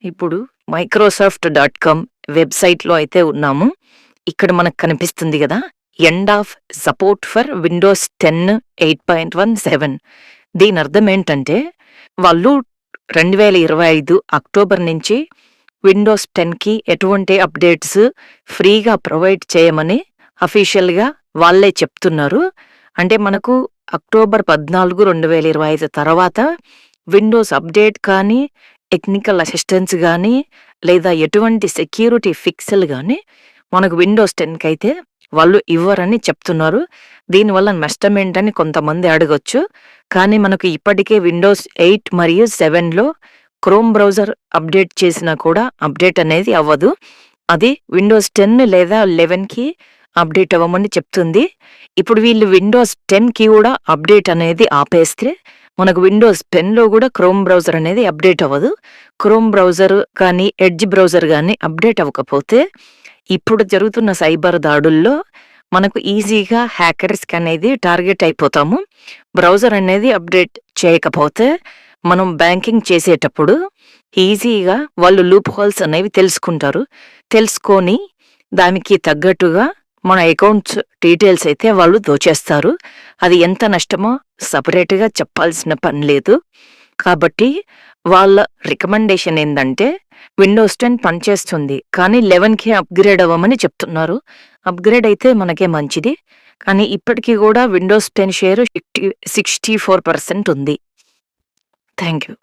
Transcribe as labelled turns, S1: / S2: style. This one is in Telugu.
S1: ఇప్పుడు మైక్రోసాఫ్ట్.com వెబ్సైట్‌లో అయితే ఉన్నాము. ఇక్కడ మనకు కనిపిస్తుంది గదా! End of support for Windows 10 8.17 దీని అర్థం ఏంటంటే, వాళ్ళు 2025 అక్టోబర్ నుంచి విండోస్ 10కి ఎటువంటి అప్డేట్స్ ఫ్రీగా ప్రొవైడ్ చేయమని అఫీషియల్‌గా వాళ్ళే చెప్తున్నారు. అంటే మనకు అక్టోబర్ 14, 2025 తర్వాత విండోస్ అప్డేట్ కానీ, టెక్నికల్ అసిస్టెన్స్ గానీ, లేదా ఎటువంటి సెక్యూరిటీ ఫిక్స్‌లు గానీ మనకు విండోస్ 10కైతే వాళ్ళు ఇవ్వరని చెప్తున్నారు. దీనివల్ల నష్టం ఏంటని కొంతమంది అడగొచ్చు. కానీ మనకు ఇప్పటికే విండోస్ 8 మరియు 7లో క్రోమ్ బ్రౌజర్ అప్డేట్ చేసినా కూడా అప్డేట్ అనేది అవ్వదు. అది విండోస్ 10 లేదా 11కి అప్డేట్ అవ్వమని చెప్తుంది. ఇప్పుడు వీళ్ళు విండోస్ 10కి కూడా అప్డేట్ అనేది ఆపేస్తే మనకు విండోస్ 10లో కూడా క్రోమ్ బ్రౌజర్ అనేది అప్డేట్ అవ్వదు. క్రోమ్ బ్రౌజర్ కానీ, ఎడ్జ్ బ్రౌజర్ కానీ అప్డేట్ అవ్వకపోతే ఇప్పుడు జరుగుతున్న సైబర్ దాడుల్లో మనకు ఈజీగా హ్యాకర్స్‌కి అనేది టార్గెట్ అయిపోతాము. బ్రౌజర్ అనేది అప్డేట్ చేయకపోతే మనం బ్యాంకింగ్ చేసేటప్పుడు ఈజీగా వాళ్ళు లూప్ హోల్స్ అనేవి తెలుసుకుంటారు. తెలుసుకొని దానికి తగ్గట్టుగా మన అకౌంట్స్ డీటెయిల్స్ అయితే వాళ్ళు దోచేస్తారు. అది ఎంత నష్టమో సెపరేట్‌గా చెప్పాల్సిన పని లేదు. కాబట్టి వాళ్ళ రికమెండేషన్ ఏందంటే విండోస్ 10 పనిచేస్తుంది. కానీ 11కి అప్‌గ్రేడ్ అవ్వమని చెప్తున్నారు. అప్‌గ్రేడ్ అయితే మనకే మంచిది. కానీ ఇప్పటికి కూడా విండోస్ 10 షేర్ 64% ఉంది. Thank you.